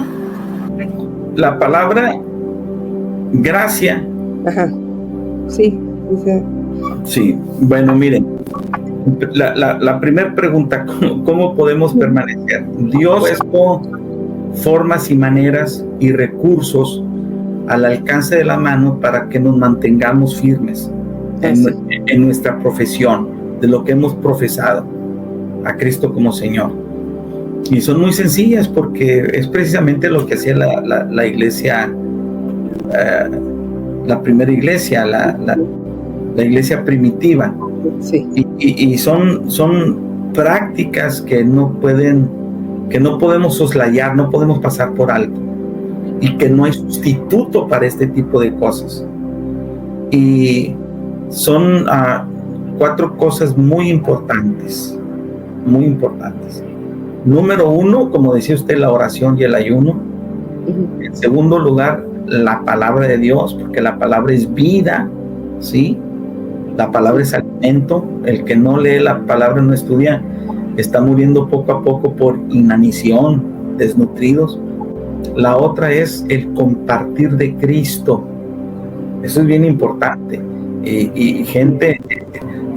La palabra gracia. Ajá. Sí. Sí, bueno, miren, La primera pregunta, ¿cómo podemos permanecer? Dios puso formas y maneras y recursos al alcance de la mano para que nos mantengamos firmes en nuestra profesión, de lo que hemos profesado a Cristo como Señor. Y son muy sencillas porque es precisamente lo que hacía la iglesia, la primera iglesia, la iglesia primitiva. Sí. Y son prácticas que no podemos soslayar, no podemos pasar por alto, y que no hay sustituto para este tipo de cosas. Y son 4 cosas muy importantes. Número 1, como decía usted, la oración y el ayuno. En segundo lugar, la palabra de Dios, porque la palabra es vida, ¿sí? La palabra es alimento. El que no lee la palabra, no estudia, está muriendo poco a poco por inanición, desnutridos. La otra es el compartir de Cristo. Eso es bien importante. Y gente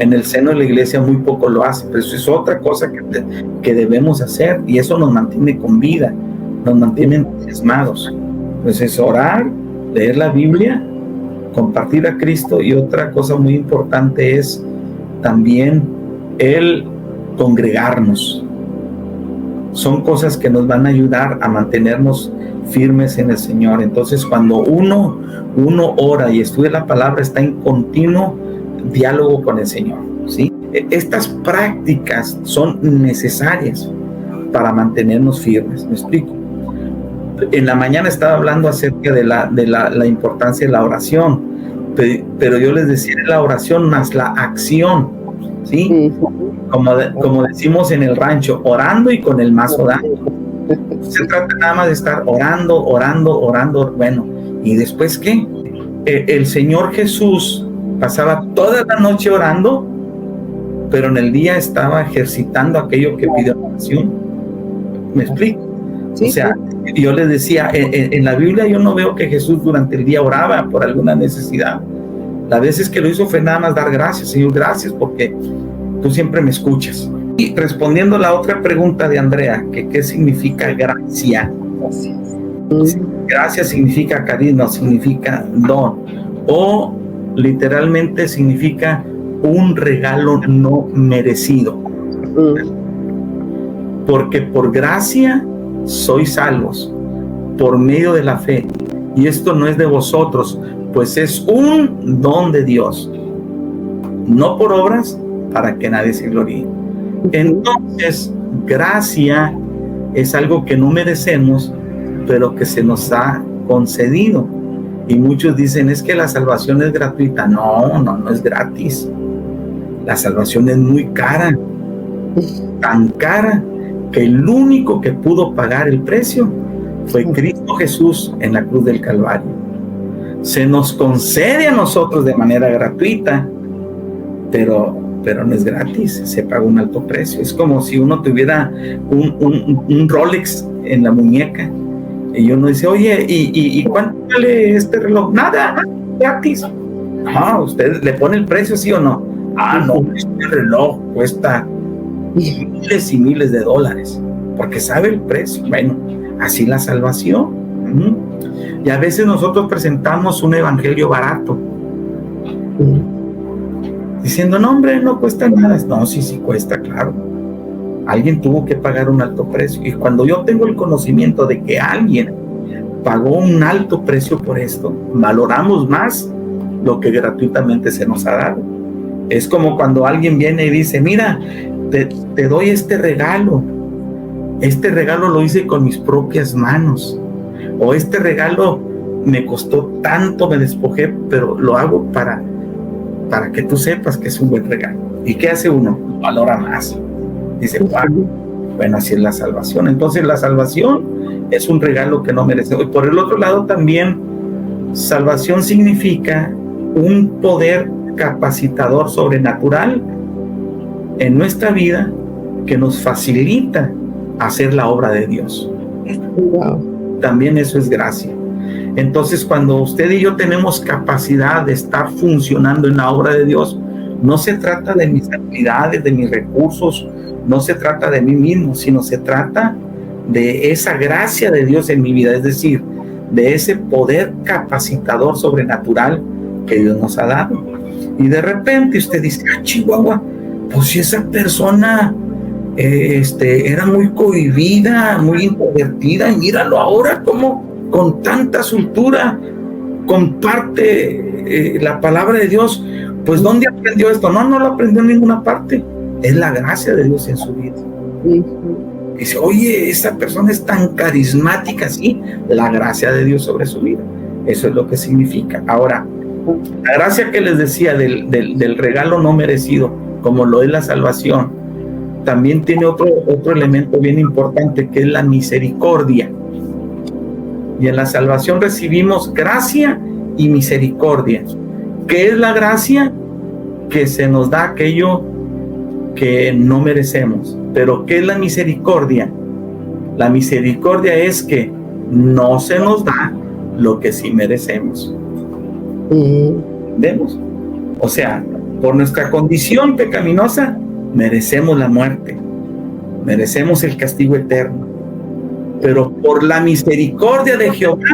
en el seno de la iglesia muy poco lo hace, pero eso es otra cosa que debemos hacer, y eso nos mantiene con vida, nos mantiene entusiasmados. Pues es orar, leer la Biblia, compartir a Cristo, y otra cosa muy importante es también el congregarnos. Son cosas que nos van a ayudar a mantenernos firmes en el Señor. Entonces, cuando uno ora y estudia la palabra, está en continuo diálogo con el Señor, ¿sí? Estas prácticas son necesarias para mantenernos firmes. ¿Me explico? En la mañana estaba hablando acerca de la importancia de la oración, pero yo les decía la oración más la acción, ¿sí? Como decimos en el rancho, orando y con el mazo dando. Se trata nada más de estar orando. Bueno, ¿y después qué? El Señor Jesús pasaba toda la noche orando, pero en el día estaba ejercitando aquello que pidió en oración. ¿Me explico? Sí, o sea, yo les decía, en la Biblia yo no veo que Jesús durante el día oraba por alguna necesidad. Las veces que lo hizo fue nada más dar gracias. Señor, gracias porque tú siempre me escuchas. Y respondiendo a la otra pregunta de Andrea, que qué significa gracia. Gracia significa carisma, significa don, o literalmente significa un regalo no merecido. Porque por gracia sois salvos, por medio de la fe, y esto no es de vosotros, pues es un don de Dios, no por obras, para que nadie se gloríe. Entonces, gracia es algo que no merecemos, pero que se nos ha concedido. Y muchos dicen, es que la salvación es gratuita. No es gratis. La salvación es muy cara, tan cara que el único que pudo pagar el precio fue Cristo Jesús en la cruz del Calvario. Se nos concede a nosotros de manera gratuita, pero no es gratis, se paga un alto precio. Es como si uno tuviera un Rolex en la muñeca y uno dice, oye, ¿y cuánto vale este reloj? Nada, gratis. Usted le pone el precio, ¿sí o no? No, este reloj cuesta miles y miles de dólares, porque sabe el precio. Bueno, así la salvación. Y a veces nosotros presentamos un evangelio barato, diciendo, no hombre, no cuesta nada. No, sí cuesta, claro. Alguien tuvo que pagar un alto precio, y cuando yo tengo el conocimiento de que alguien pagó un alto precio por esto, valoramos más lo que gratuitamente se nos ha dado. Es como cuando alguien viene y dice, mira, te doy este regalo lo hice con mis propias manos, o este regalo me costó tanto, me despojé, pero lo hago para que tú sepas que es un buen regalo. ¿Y qué hace uno? Valora más. Dice, wow, bueno, así es la salvación. Entonces la salvación es un regalo que no merecemos. Y por el otro lado también, salvación significa un poder capacitador sobrenatural en nuestra vida que nos facilita hacer la obra de Dios. Wow. También eso es gracia. Entonces, cuando usted y yo tenemos capacidad de estar funcionando en la obra de Dios, no se trata de mis habilidades, de mis recursos, no se trata de mí mismo, sino se trata de esa gracia de Dios en mi vida, es decir, de ese poder capacitador sobrenatural que Dios nos ha dado. Y de repente usted dice, Chihuahua, pues si esa persona era muy cohibida, muy introvertida, y míralo ahora como con tanta soltura comparte la palabra de Dios. Pues ¿dónde aprendió esto? No lo aprendió en ninguna parte. Es la gracia de Dios en su vida. Dice, oye, esta persona es tan carismática, sí, la gracia de Dios sobre su vida. Eso es lo que significa. Ahora, la gracia que les decía del regalo no merecido, como lo es la salvación, también tiene otro elemento bien importante, que es la misericordia. Y en la salvación recibimos gracia y misericordia. ¿Qué es la gracia? Que se nos da aquello que no merecemos. Pero ¿qué es la misericordia? La misericordia es que no se nos da lo que sí merecemos. ¿Entendemos? O sea, por nuestra condición pecaminosa merecemos la muerte, merecemos el castigo eterno, pero por la misericordia de Jehová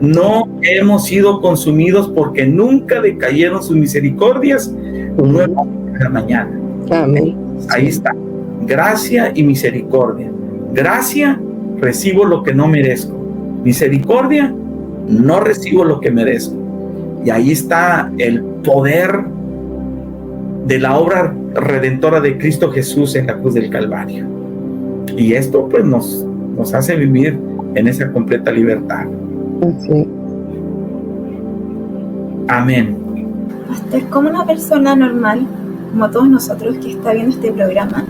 no hemos sido consumidos, porque nunca decayeron sus misericordias, nuevas cada mañana. Amén. Ahí está, gracia y misericordia. Gracia, recibo lo que no merezco. Misericordia, no recibo lo que merezco. Y ahí está el poder de la obra redentora de Cristo Jesús en la cruz del Calvario. Y esto pues nos hace vivir en esa completa libertad. Sí. Amén. Pastor, como una persona normal, como todos nosotros, que está viendo este programa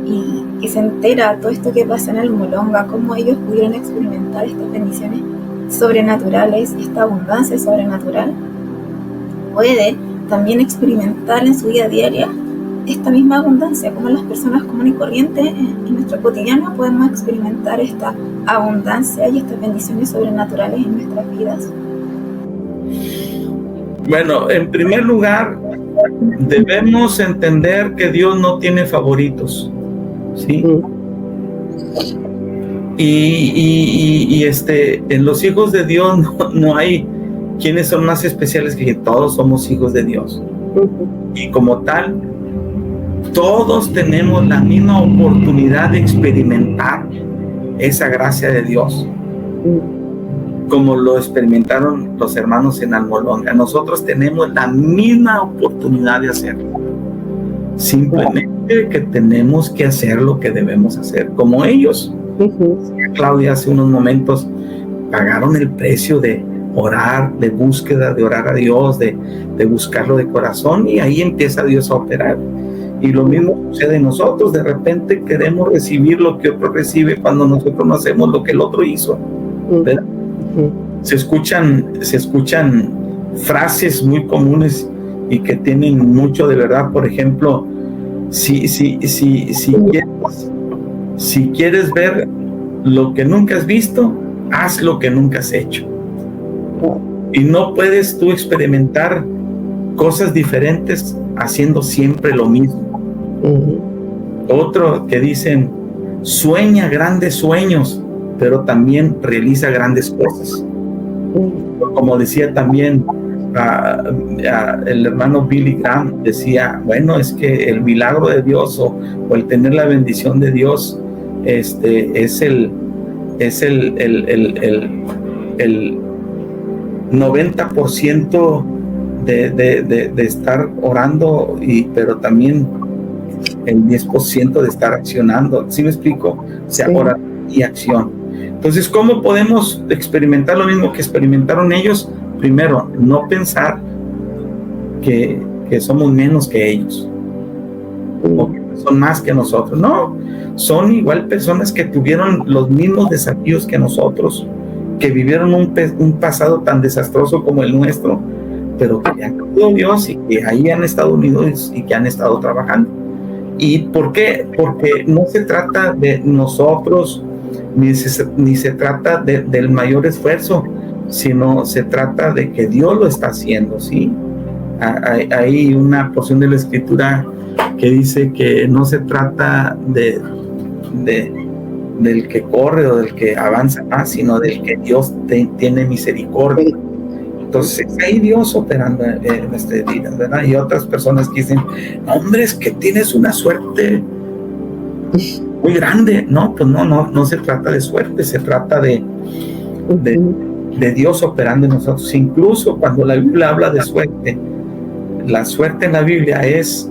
y que se entera de todo esto que pasa en Almolonga, cómo ellos pudieron experimentar estas bendiciones sobrenaturales, esta abundancia sobrenatural, puede también experimentar en su vida diaria esta misma abundancia, como las personas comunes y corrientes en nuestro cotidiano podemos experimentar esta abundancia y estas bendiciones sobrenaturales en nuestras vidas. Bueno, en primer lugar, debemos entender que Dios no tiene favoritos, ¿sí? Y en los hijos de Dios no hay quienes son más especiales, que todos somos hijos de Dios. Y como tal, todos tenemos la misma oportunidad de experimentar esa gracia de Dios, como lo experimentaron los hermanos en Almolonga. Nosotros tenemos la misma oportunidad de hacerlo. Simplemente que tenemos que hacer lo que debemos hacer, como ellos. Claudia hace unos momentos pagaron el precio de orar, de búsqueda, de orar a Dios, de buscarlo de corazón, y ahí empieza Dios a operar. Y lo mismo sucede en nosotros. De repente queremos recibir lo que otro recibe cuando nosotros no hacemos lo que el otro hizo, ¿verdad? Se escuchan frases muy comunes y que tienen mucho de verdad. Por ejemplo, si quieres ver lo que nunca has visto, haz lo que nunca has hecho. Y no puedes tú experimentar cosas diferentes haciendo siempre lo mismo. Otro que dicen, sueña grandes sueños, pero también realiza grandes cosas. Como decía también el hermano Billy Graham, decía, bueno, es que el milagro de Dios o el tener la bendición de Dios es el 90% de estar orando, pero también el 10% de estar accionando. ¿Sí me explico? O sea, sí. Oración y acción. Entonces, ¿cómo podemos experimentar lo mismo que experimentaron ellos? Primero, no pensar que somos menos que ellos o que son más que nosotros. No, son igual personas que tuvieron los mismos desafíos que nosotros, que vivieron un pasado tan desastroso como el nuestro, pero que han creído Dios y que ahí han estado unidos y que han estado trabajando. ¿Y por qué? Porque no se trata de nosotros, ni se trata del mayor esfuerzo, sino se trata de que Dios lo está haciendo, ¿sí? Hay una porción de la Escritura que dice que no se trata del que corre o del que avanza más, sino del que Dios tiene misericordia. Entonces, ahí Dios operando en este día, ¿verdad? Y otras personas que dicen, no, hombre, es que tienes una suerte muy grande. No, pues no se trata de suerte, se trata de Dios operando en nosotros. Incluso cuando la Biblia habla de suerte, la suerte en la Biblia es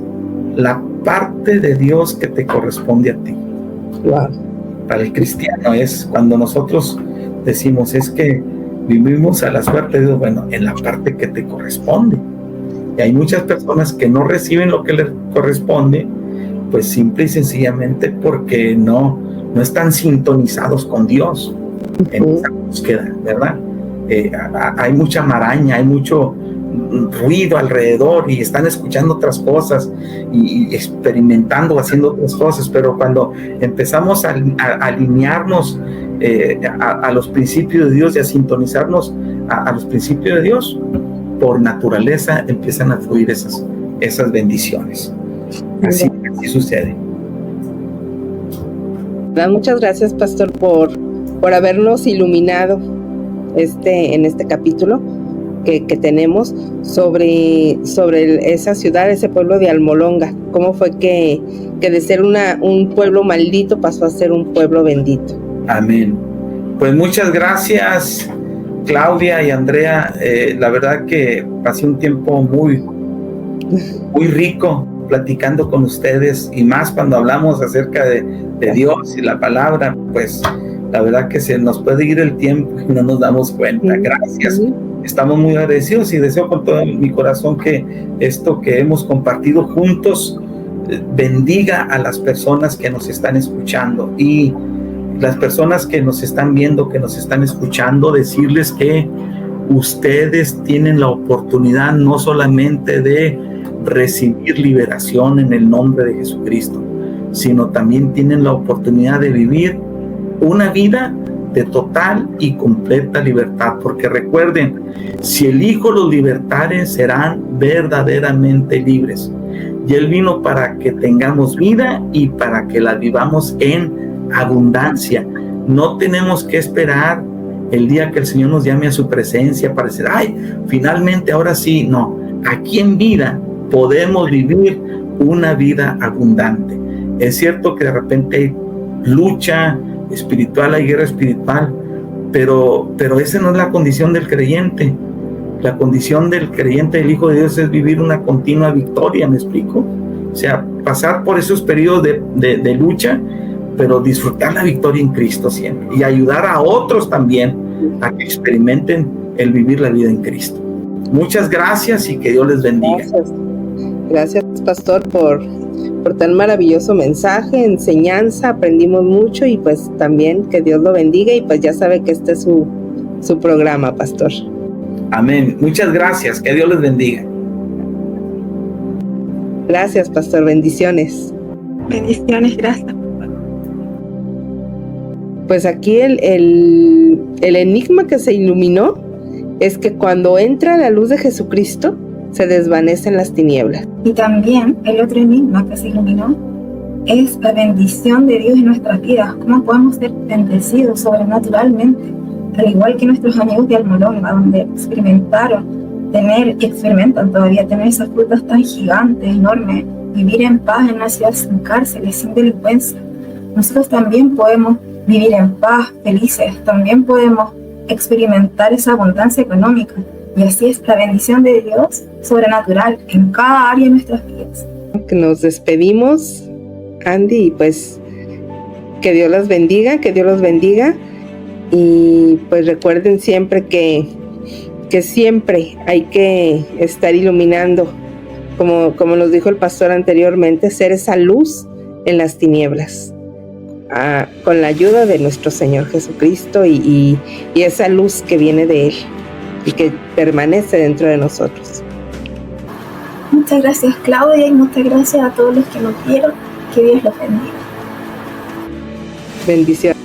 la parte de Dios que te corresponde a ti. Wow. Para el cristiano es cuando nosotros decimos, es que vivimos a la suerte de Dios, bueno, en la parte que te corresponde. Y hay muchas personas que no reciben lo que les corresponde, pues simple y sencillamente porque no están sintonizados con Dios en esa búsqueda, ¿verdad? Hay mucha maraña, hay mucho ruido alrededor y están escuchando otras cosas y experimentando, haciendo otras cosas, pero cuando empezamos a alinearnos a los principios de Dios y a sintonizarnos a los principios de Dios, por naturaleza empiezan a fluir esas bendiciones. Así sucede. Muchas gracias, pastor, por habernos iluminado en este capítulo que tenemos sobre esa ciudad, ese pueblo de Almolonga. Cómo fue que de ser un pueblo maldito pasó a ser un pueblo bendito. Amén. Pues muchas gracias, Claudia y Andrea. La verdad que pasé un tiempo muy rico platicando con ustedes, y más cuando hablamos acerca de Dios y la palabra, pues la verdad que se nos puede ir el tiempo y no nos damos cuenta. Gracias. Estamos muy agradecidos y deseo con todo mi corazón que esto que hemos compartido juntos bendiga a las personas que nos están escuchando, y las personas que nos están viendo, que nos están escuchando, decirles que ustedes tienen la oportunidad no solamente de recibir liberación en el nombre de Jesucristo, sino también tienen la oportunidad de vivir una vida de total y completa libertad, porque recuerden, si el Hijo los libertare, serán verdaderamente libres, y Él vino para que tengamos vida y para que la vivamos en abundancia. No tenemos que esperar el día que el Señor nos llame a su presencia para decir, ay, finalmente ahora sí. No, aquí en vida podemos vivir una vida abundante. Es cierto que de repente hay lucha espiritual, hay guerra espiritual, pero esa no es la condición del creyente. La condición del creyente, del Hijo de Dios, es vivir una continua victoria, ¿me explico? O sea, pasar por esos periodos de lucha, pero disfrutar la victoria en Cristo siempre, y ayudar a otros también a que experimenten el vivir la vida en Cristo. Muchas gracias y que Dios les bendiga. Gracias, pastor, por tan maravilloso mensaje, enseñanza. Aprendimos mucho, y pues también que Dios lo bendiga, y pues ya sabe que este es su programa, pastor. Amén. Muchas gracias. Que Dios les bendiga. Gracias, pastor. Bendiciones. Bendiciones, gracias. Pues aquí el enigma que se iluminó es que cuando entra la luz de Jesucristo, se desvanecen las tinieblas. Y también el otro enigma que se iluminó es la bendición de Dios en nuestras vidas. ¿Cómo podemos ser bendecidos sobrenaturalmente? Al igual que nuestros amigos de Almolonga, donde experimentaron tener y experimentan todavía tener esas frutas tan gigantes, enormes, vivir en paz en una ciudad sin cárceles, sin delincuencia. Nosotros también podemos vivir en paz, felices. También podemos experimentar esa abundancia económica. Y así es la bendición de Dios sobrenatural en cada área de nuestras vidas. Que nos despedimos, Andy, y pues que Dios los bendiga, que Dios los bendiga. Y pues recuerden siempre que siempre hay que estar iluminando, como nos dijo el pastor anteriormente, ser esa luz en las tinieblas, con la ayuda de nuestro Señor Jesucristo y esa luz que viene de Él y que permanece dentro de nosotros. Muchas gracias, Claudia, y muchas gracias a todos los que nos vieron. Que Dios los bendiga. Bendiciones.